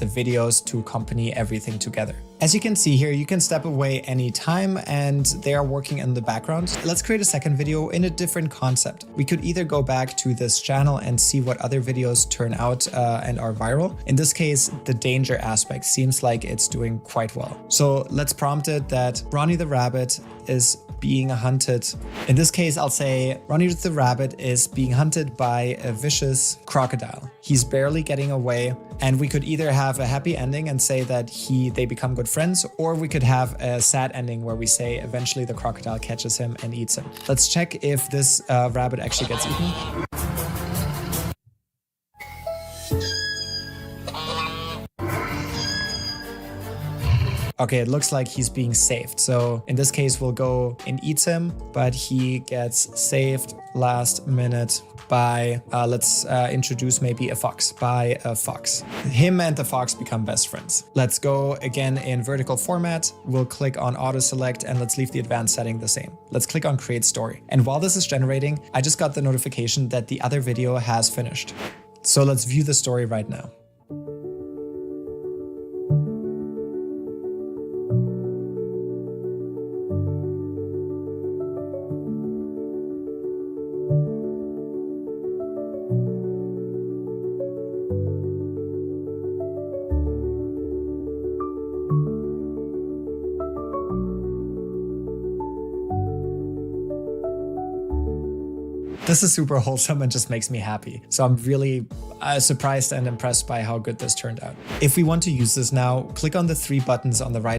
the videos to accompany everything together. As you can see here, you can step away anytime and they are working in the background. Let's create a second video in a different concept. We could either go back to this channel and see what other videos turn out and are viral. In this case, the danger aspect seems like it's doing quite well. So let's prompt it that Ronnie the Rabbit is being hunted. In this case, I'll say Ronnie the Rabbit is being hunted by a vicious crocodile. He's barely getting away, and we could either have a happy ending and say that they become good friends, or we could have a sad ending where we say eventually the crocodile catches him and eats him. Let's check if this rabbit actually gets eaten. Okay, it looks like he's being saved. So in this case, we'll go and eat him, but he gets saved last minute by, let's introduce maybe a fox, by a fox. Him and the fox become best friends. Let's go again in vertical format. We'll click on auto select and let's leave the advanced setting the same. Let's click on create story. And while this is generating, I just got the notification that the other video has finished. So let's view the story right now. This is super wholesome and just makes me happy. So I'm really surprised and impressed by how good this turned out. If we want to use this now, click on the 3 buttons on the right.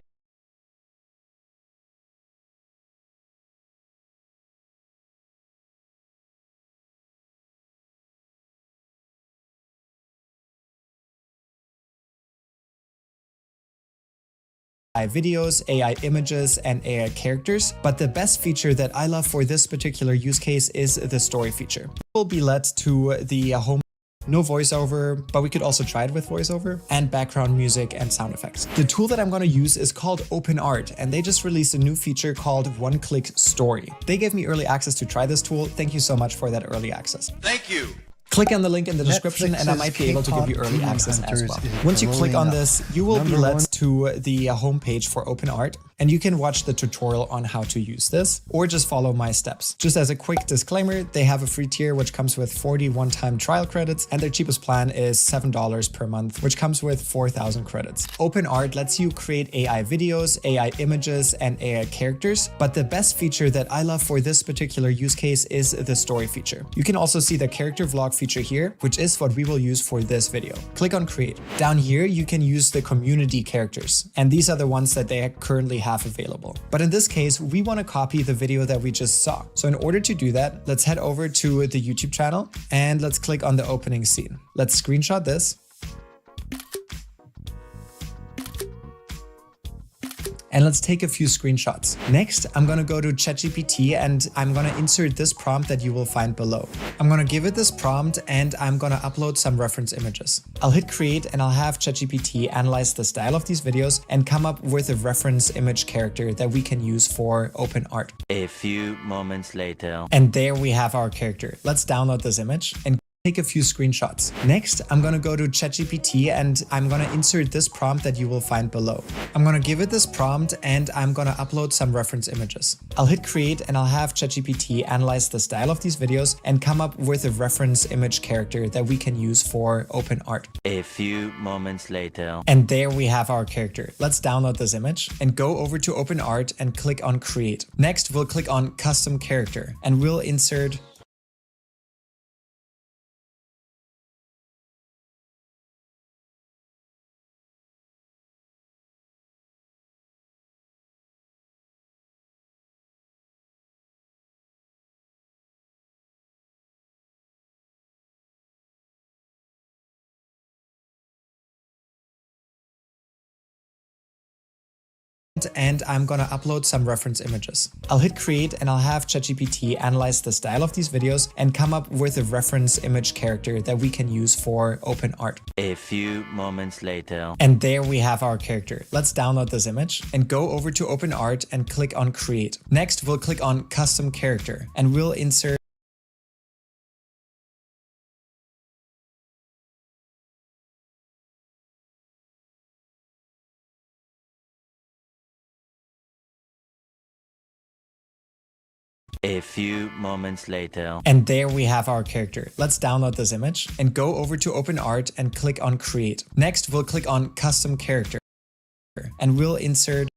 AI videos, AI images, and AI characters, but the best feature that I love for this particular use case is the story feature. We'll be led to the home. No voiceover, but we could also try it with voiceover, and background music and sound effects. The tool that I'm going to use is called OpenArt, and they just released a new feature called One-Click Story. They gave me early access to try this tool. Thank you so much for that early access. Thank you. Click on the link in the description and I might be able to give you early access as well. Once you click on this, you will be led to the homepage for OpenArt, and you can watch the tutorial on how to use this or just follow my steps. Just as a quick disclaimer, they have a free tier which comes with 40 one-time trial credits, and their cheapest plan is $7 per month, which comes with 4,000 credits. OpenArt lets you create AI videos, AI images, and AI characters, but the best feature that I love for this particular use case is the story feature. You can also see the character vlog feature here, which is what we will use for this video. Click on create. Down here, you can use the community characters, and these are the ones that they currently have available. But in this case, we want to copy the video that we just saw. So in order to do that, let's head over to the YouTube channel and let's click on the opening scene. Let's screenshot this. And let's take a few screenshots. Next, I'm gonna go to ChatGPT and I'm gonna insert this prompt that you will find below. I'm gonna give it this prompt and I'm gonna upload some reference images. I'll hit create and I'll have ChatGPT analyze the style of these videos and come up with a reference image character that we can use for OpenArt. A few moments later. And there we have our character. Let's download this image and take a few screenshots. Next, I'm gonna go to ChatGPT and I'm gonna insert this prompt that you will find below. I'm gonna give it this prompt and I'm gonna upload some reference images. I'll hit create and I'll have ChatGPT analyze the style of these videos and come up with a reference image character that we can use for OpenArt. A few moments later. And there we have our character. Let's download this image and go over to OpenArt and click on create. Next, we'll click on custom character and we'll insert and I'm gonna upload some reference images. I'll hit create and I'll have ChatGPT analyze the style of these videos and come up with a reference image character that we can use for OpenArt. A few moments later. And there we have our character. Let's download this image and go over to OpenArt and click on create. Next, we'll click on custom character and we'll insert A few moments later. And there we have our character. Let's download this image and go over to OpenArt and click on Create. Next, we'll click on Custom Character and we'll insert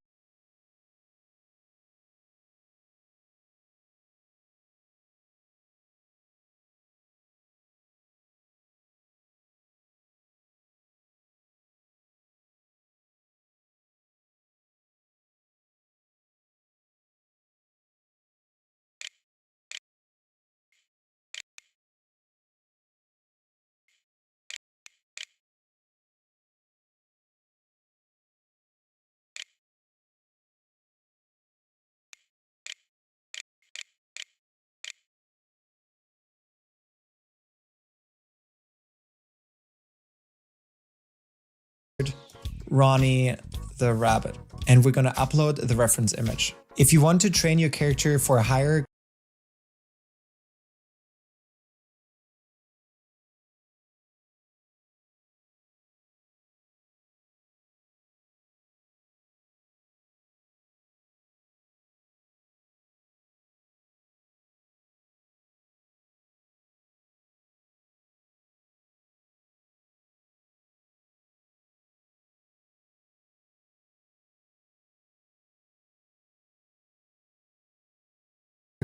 Ronnie the rabbit, and we're gonna upload the reference image. If you want to train your character for a higher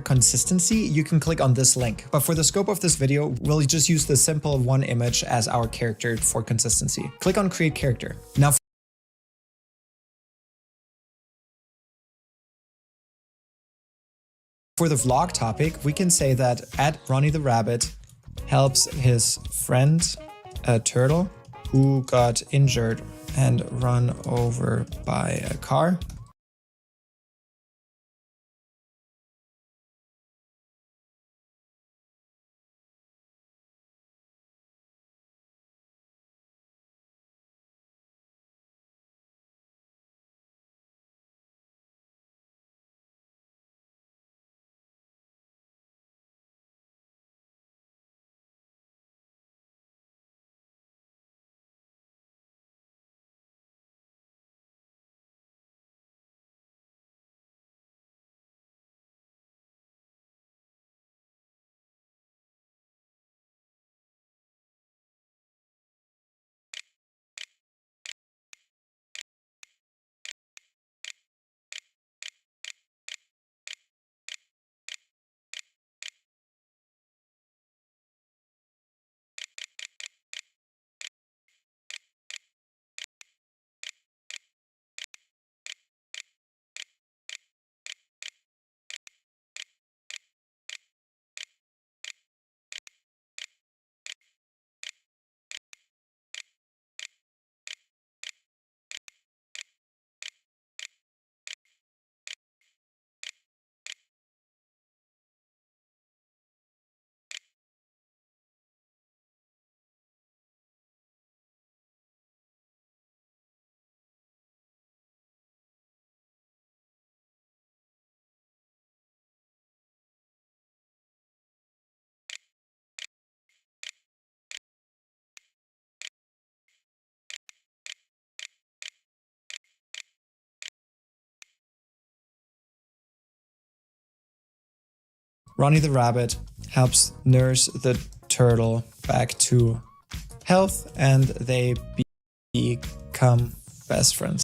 consistency, you can click on this link. But for the scope of this video, we'll just use the simple one image as our character for consistency. Click on Create Character. Now, for the vlog topic, we can say that @Ronnie the Rabbit helps his friend, a turtle, who got injured and run over by a car. Ronnie the Rabbit helps nurse the turtle back to health, and they become best friends.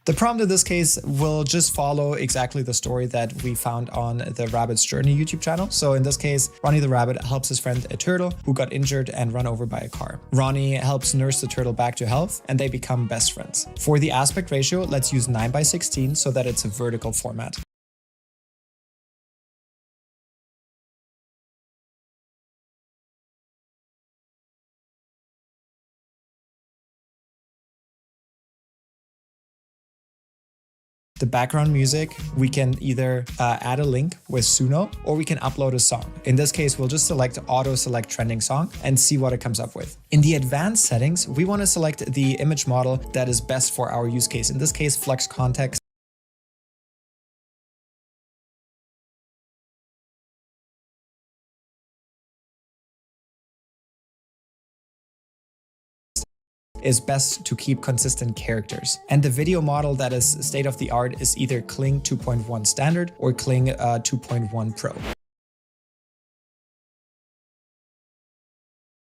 The prompt in this case will just follow exactly the story that we found on the Rabbit's Journey YouTube channel. So in this case, Ronnie the rabbit helps his friend a turtle who got injured and run over by a car. Ronnie helps nurse the turtle back to health and they become best friends. For the aspect ratio, let's use 9:16 so that it's a vertical format. The background music, we can either add a link with Suno or we can upload a song. In this case, we'll just select auto select trending song and see what it comes up with. In the advanced settings, we want to select the image model that is best for our use case. In this case, Flux Context. Is best to keep consistent characters. And the video model that is state of the art is either Kling 2.1 Standard or Kling 2.1 Pro.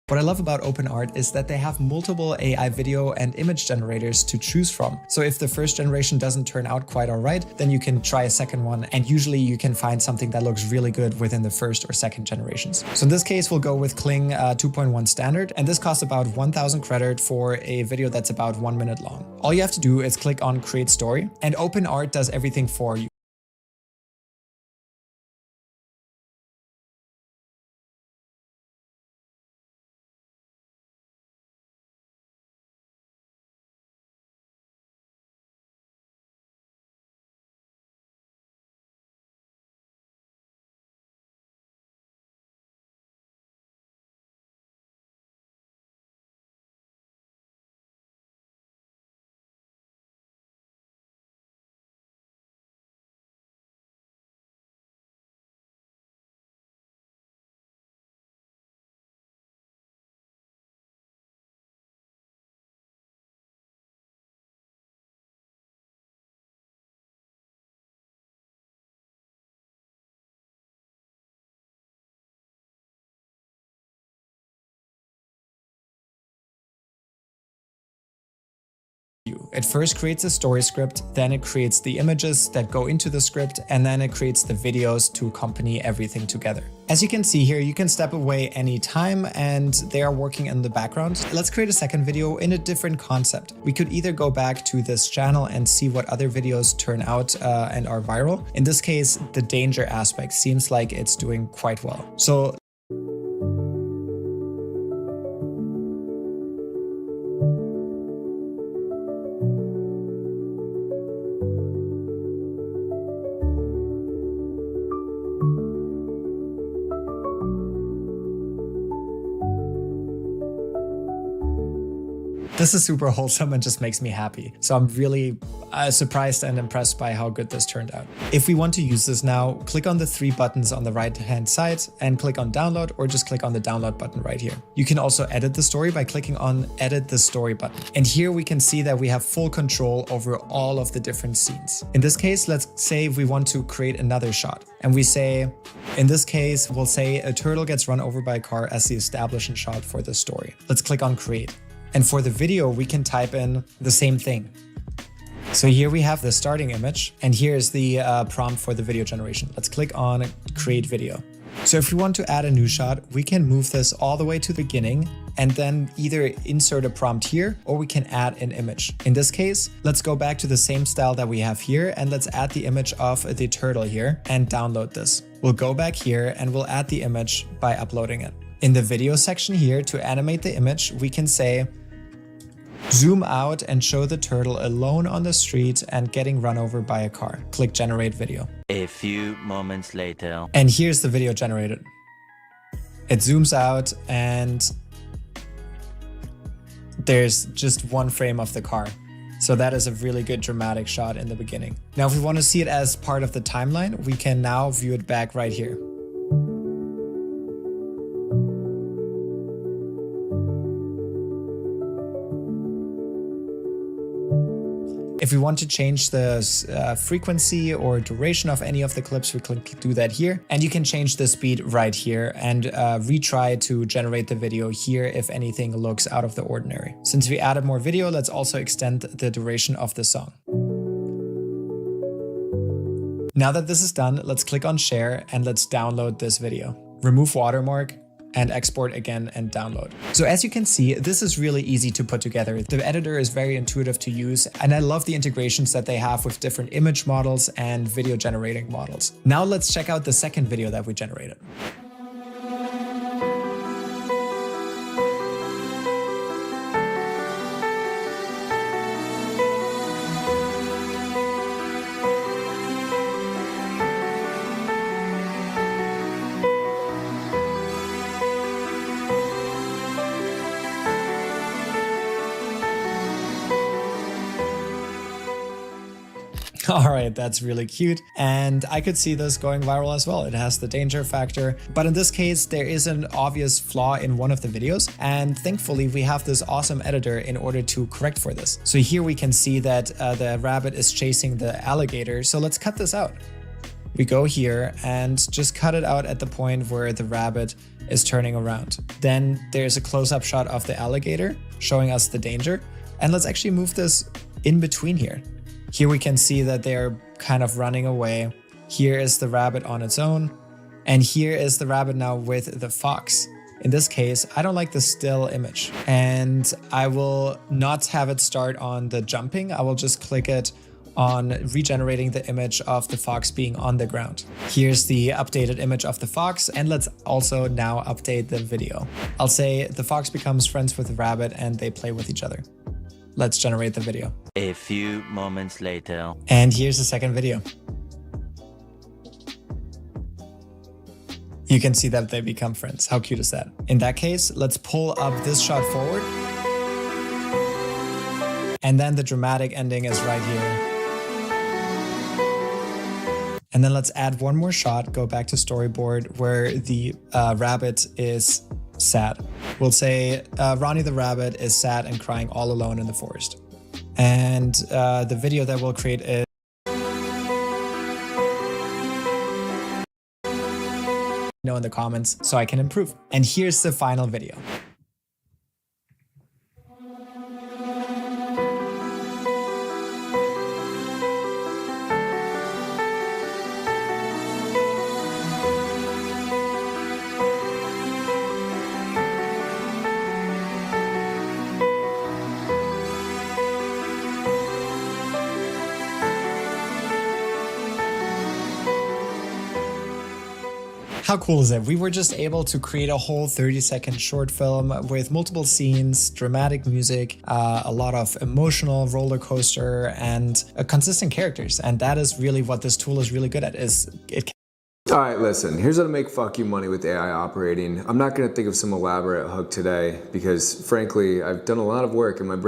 What I love about OpenArt is that they have multiple AI video and image generators to choose from. So if the first generation doesn't turn out quite all right, then you can try a second one. And usually you can find something that looks really good within the first or second generations. So in this case, we'll go with Kling 2.1 Standard. And this costs about 1000 credit for a video that's about 1 minute long. All you have to do is click on Create Story and OpenArt does everything for you. It first creates a story script, then it creates the images that go into the script, and then it creates the videos to accompany everything together. As you can see here, you can step away anytime and they are working in the background. Let's create a second video in a different concept. We could either go back to this channel and see what other videos turn out and are viral. In this case, the danger aspect seems like it's doing quite well. So this is super wholesome and just makes me happy. So I'm really surprised and impressed by how good this turned out. If we want to use this now, click on the 3 buttons on the right-hand side and click on download, or just click on the download button right here. You can also edit the story by clicking on edit the story button. And here we can see that we have full control over all of the different scenes. In this case, let's say we want to create another shot. And we say, in this case, we'll say a turtle gets run over by a car as the establishing shot for the story. Let's click on create. And for the video, we can type in the same thing. So here we have the starting image, and here's the prompt for the video generation. Let's click on create video. So if we want to add a new shot, we can move this all the way to the beginning and then either insert a prompt here or we can add an image. In this case, let's go back to the same style that we have here and let's add the image of the turtle here and download this. We'll go back here and we'll add the image by uploading it. In the video section here, to animate the image, we can say, zoom out and show the turtle alone on the street and getting run over by a car. Click generate video. A few moments later. And here's the video generated. It zooms out and there's just one frame of the car. So that is a really good dramatic shot in the beginning. Now, if we want to see it as part of the timeline, we can now view it back right here. If we want to change the frequency or duration of any of the clips, we can do that here. And you can change the speed right here and retry to generate the video here if anything looks out of the ordinary. Since we added more video, let's also extend the duration of the song. Now that this is done, let's click on share and let's download this video. Remove watermark and export again and download. So as you can see, this is really easy to put together. The editor is very intuitive to use, and I love the integrations that they have with different image models and video generating models. Now let's check out the second video that we generated. All right, that's really cute. And I could see this going viral as well. It has the danger factor, but in this case, there is an obvious flaw in one of the videos. And thankfully we have this awesome editor in order to correct for this. So here we can see that the rabbit is chasing the alligator. So let's cut this out. We go here and just cut it out at the point where the rabbit is turning around. Then there's a close-up shot of the alligator showing us the danger. And let's actually move this in between here. Here we can see that they're kind of running away. Here is the rabbit on its own. And here is the rabbit now with the fox. In this case, I don't like the still image. And I will not have it start on the jumping. I will just click it on regenerating the image of the fox being on the ground. Here's the updated image of the fox, and let's also now update the video. I'll say the fox becomes friends with the rabbit and they play with each other. Let's generate the video. A few moments later. And here's the second video. You can see that they become friends. How cute is that? In that case, let's pull up this shot forward. And then the dramatic ending is right here. And then let's add one more shot, go back to storyboard where the rabbit is sad. We'll say Ronnie the rabbit is sad and crying all alone in the forest. And the video that we'll create is know in the comments so I can improve. And here's the final video. How cool is it? We were just able to create a whole 30-second short film with multiple scenes, dramatic music, a lot of emotional roller coaster, and consistent characters. And that is really what this tool is really good at. All right, listen, here's how to make fuck you money with AI operating. I'm not gonna think of some elaborate hook today because frankly, I've done a lot of work in my brain.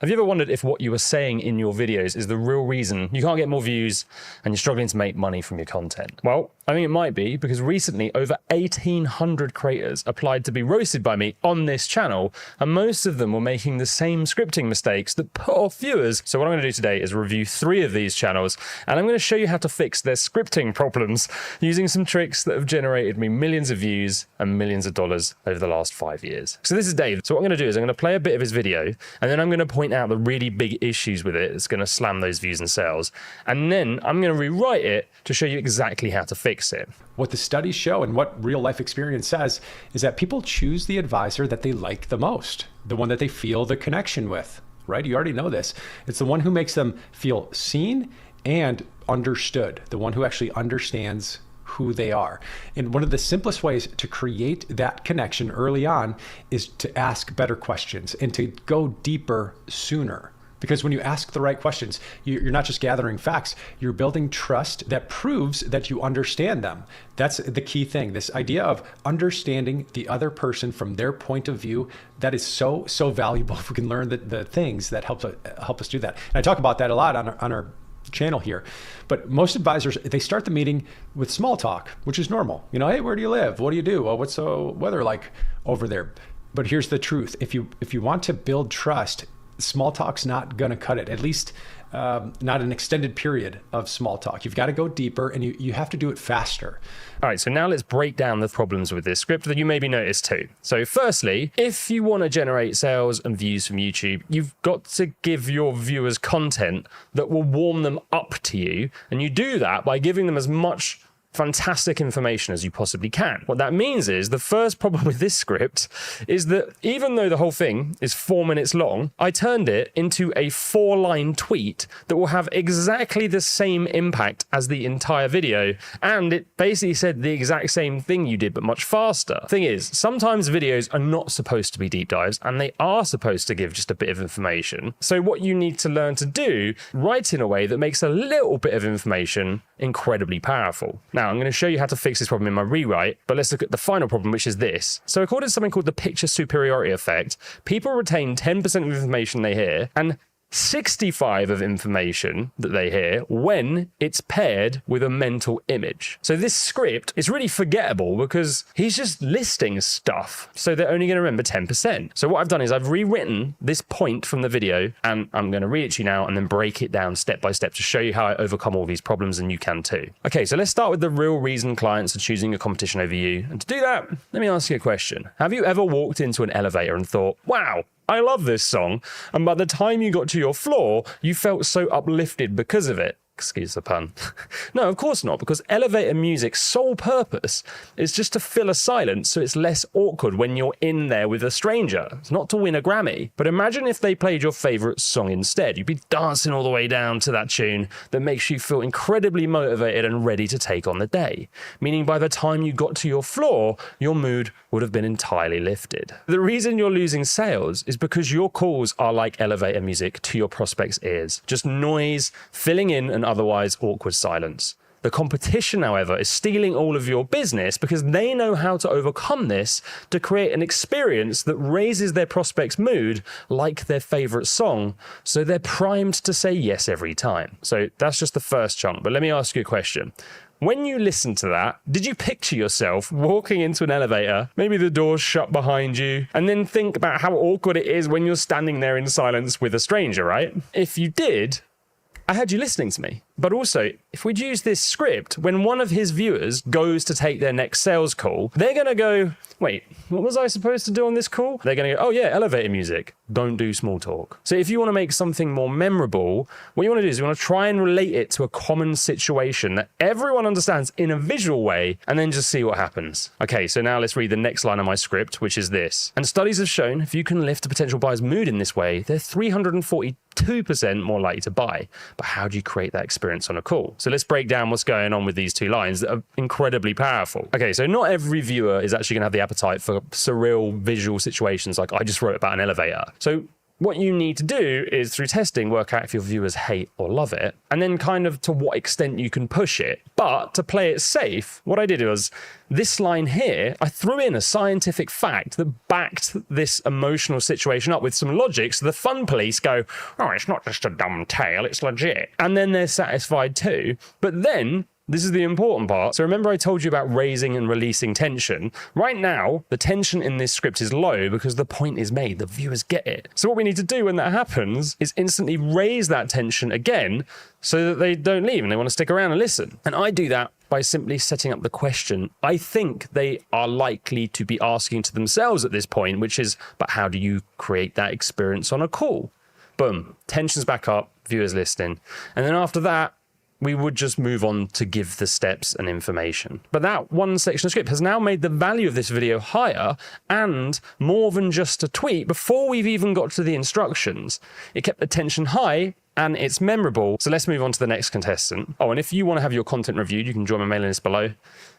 Have you ever wondered if what you were saying in your videos is the real reason you can't get more views and you're struggling to make money from your content? Well, I think it might be because recently over 1,800 creators applied to be roasted by me on this channel, and most of them were making the same scripting mistakes that put off viewers. So what I'm going to do today is review 3 of these channels, and I'm going to show you how to fix their scripting problems using some tricks that have generated me millions of views and millions of dollars over the last 5 years. So this is Dave. So what I'm going to do is I'm going to play a bit of his video, and then I'm going to point out the really big issues with it that's going to slam those views and sales, and then I'm going to rewrite it to show you exactly how to fix it. What the studies show and what real life experience says is that people choose the advisor that they like the most, the one that they feel the connection with, right? You already know this. It's the one who makes them feel seen and understood, the one who actually understands who they are. And one of the simplest ways to create that connection early on is to ask better questions and to go deeper sooner. Because when you ask the right questions, you're not just gathering facts, you're building trust that proves that you understand them. That's the key thing. This idea of understanding the other person from their point of view, that is so valuable if we can learn the things that help us do that. And I talk about that a lot on our channel here. But most advisors, they start the meeting with small talk, which is normal. You know, hey, where do you live? What do you do? Well, what's the weather like over there? But here's the truth. If you want to build trust, small talk's not going to cut it, at least not an extended period of small talk. You've got to go deeper, and you have to do it faster. All right, so now let's break down the problems with this script that you maybe noticed too. So firstly, if you want to generate sales and views from YouTube, you've got to give your viewers content that will warm them up to you. And you do that by giving them as much fantastic information as you possibly can. What that means is the first problem with this script is that even though the whole thing is 4 minutes long, I turned it into a 4-line tweet that will have exactly the same impact as the entire video. And it basically said the exact same thing you did, but much faster. Thing is, sometimes videos are not supposed to be deep dives and they are supposed to give just a bit of information. So what you need to learn to do, write in a way that makes a little bit of information incredibly powerful. Now, I'm going to show you how to fix this problem in my rewrite, but let's look at the final problem, which is this. So according to something called the picture superiority effect, people retain 10% of the information they hear and 65% of information that they hear when it's paired with a mental image. So this script is really forgettable because he's just listing stuff. So they're only going to remember 10%. So what I've done is I've rewritten this point from the video, and I'm going to read it to you now and then break it down step by step to show you how I overcome all these problems, and you can too. Okay, so let's start with the real reason clients are choosing your competition over you. And to do that, let me ask you a question. Have you ever walked into an elevator and thought, wow, I love this song, and by the time you got to your floor, you felt so uplifted because of it? Excuse the pun. No, of course not, because elevator music's sole purpose is just to fill a silence so it's less awkward when you're in there with a stranger. It's not to win a Grammy. But imagine if they played your favorite song instead. You'd be dancing all the way down to that tune that makes you feel incredibly motivated and ready to take on the day. Meaning by the time you got to your floor, your mood would have been entirely lifted. The reason you're losing sales is because your calls are like elevator music to your prospects' ears. Just noise, filling in an otherwise awkward silence. The competition, however, is stealing all of your business because they know how to overcome this to create an experience that raises their prospect's mood like their favorite song, so they're primed to say yes every time. So that's just the first chunk, but let me ask you a question. When you listen to that, did you picture yourself walking into an elevator, maybe the door's shut behind you, and then think about how awkward it is when you're standing there in silence with a stranger, right? If you did, I had you listening to me. But also, if we'd use this script, when one of his viewers goes to take their next sales call, they're going to go, wait, what was I supposed to do on this call? They're going to go, oh yeah, elevator music. Don't do small talk. So if you want to make something more memorable, what you want to do is you want to try and relate it to a common situation that everyone understands in a visual way, and then just see what happens. Okay, so now let's read the next line of my script, which is this. And studies have shown if you can lift a potential buyer's mood in this way, they're 342% more likely to buy. But how do you create that experience on a call? So let's break down what's going on with these two lines that are incredibly powerful. Okay, so not every viewer is actually going to have the appetite for surreal visual situations like I just wrote about an elevator. So what you need to do is, through testing, work out if your viewers hate or love it, and then kind of to what extent you can push it. But to play it safe, what I did was, this line here, I threw in a scientific fact that backed this emotional situation up with some logic, so the fun police go, oh, it's not just a dumb tale, it's legit. And then they're satisfied too. But then, this is the important part. So remember I told you about raising and releasing tension. Right now, the tension in this script is low because the point is made. The viewers get it. So what we need to do when that happens is instantly raise that tension again so that they don't leave and they want to stick around and listen. And I do that by simply setting up the question I think they are likely to be asking to themselves at this point, which is, but how do you create that experience on a call? Boom, tension's back up, viewers listening. And then after that, we would just move on to give the steps and information. But that one section of script has now made the value of this video higher and more than just a tweet before we've even got to the instructions. It kept the tension high and it's memorable. So let's move on to the next contestant. Oh, and if you want to have your content reviewed, you can join my mailing list below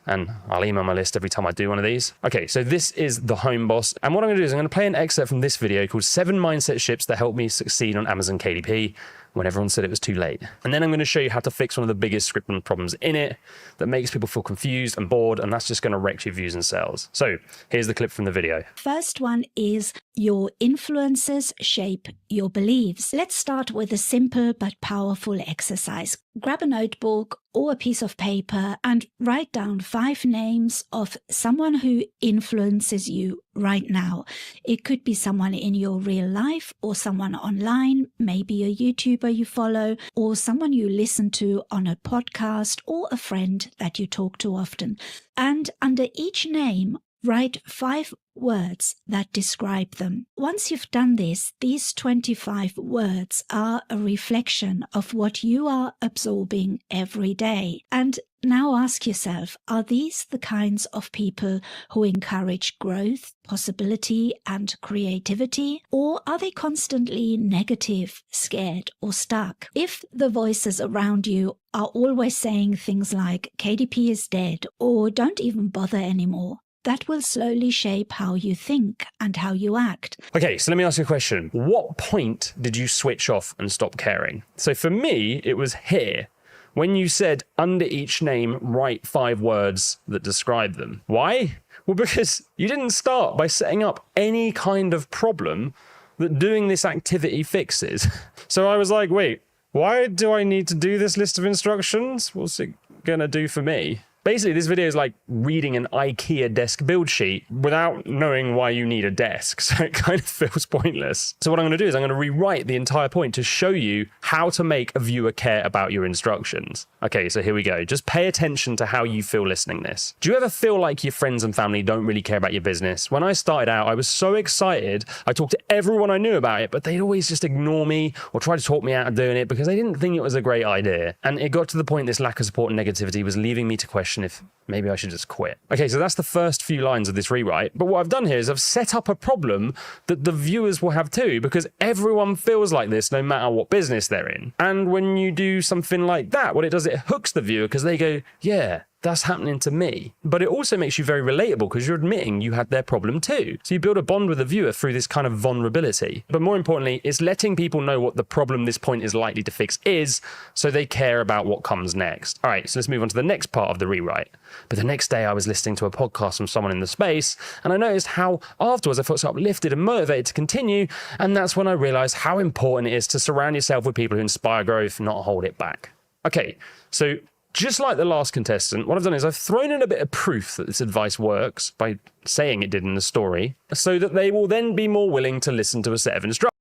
and I'll email my list every time I do one of these. Okay, so this is the home boss. And what I'm going to do is I'm going to play an excerpt from this video called 7 Mindset Shifts That Helped Me Succeed on Amazon KDP when everyone said it was too late. And then I'm going to show you how to fix one of the biggest scripting problems in it that makes people feel confused and bored, and that's just going to wreck your views and sales. So here's the clip from the video. First one is your influences shape your beliefs. Let's start with a simple but powerful exercise. Grab a notebook or a piece of paper and write down 5 names of someone who influences you right now. It could be someone in your real life or someone online, maybe a YouTuber you follow or someone you listen to on a podcast or a friend that you talk to often. And under each name, write 5 words that describe them. Once you've done this, these 25 words are a reflection of what you are absorbing every day. And now ask yourself, are these the kinds of people who encourage growth, possibility, and creativity? Or are they constantly negative, scared, or stuck? If the voices around you are always saying things like KDP is dead or don't even bother anymore, that will slowly shape how you think and how you act. Okay, so let me ask you a question. What point did you switch off and stop caring? So for me, it was here. When you said under each name, write 5 words that describe them. Why? Well, because you didn't start by setting up any kind of problem that doing this activity fixes. So I was like, wait, why do I need to do this list of instructions? What's it gonna do for me? Basically, this video is like reading an IKEA desk build sheet without knowing why you need a desk, so it kind of feels pointless. So what I'm going to do is I'm going to rewrite the entire point to show you how to make a viewer care about your instructions. Okay, so here we go. Just pay attention to how you feel listening this. Do you ever feel like your friends and family don't really care about your business? When I started out, I was so excited. I talked to everyone I knew about it, but they'd always just ignore me or try to talk me out of doing it because they didn't think it was a great idea. And it got to the point this lack of support and negativity was leaving me to question if maybe I should just quit. Okay, so that's the first few lines of this rewrite. But what I've done here is I've set up a problem that the viewers will have too, because everyone feels like this no matter what business they're in. And when you do something like that, what it does, it hooks the viewer because they go, yeah, that's happening to me. But it also makes you very relatable because you're admitting you had their problem too. So you build a bond with the viewer through this kind of vulnerability. But more importantly, it's letting people know what the problem this point is likely to fix is, so they care about what comes next. All right, so let's move on to the next part of the rewrite. But the next day I was listening to a podcast from someone in the space, and I noticed how afterwards I felt so uplifted and motivated to continue. And that's when I realized how important it is to surround yourself with people who inspire growth, not hold it back. Okay, so just like the last contestant, what I've done is I've thrown in a bit of proof that this advice works by saying it did in the story, so that they will then be more willing to listen to a set of instructions.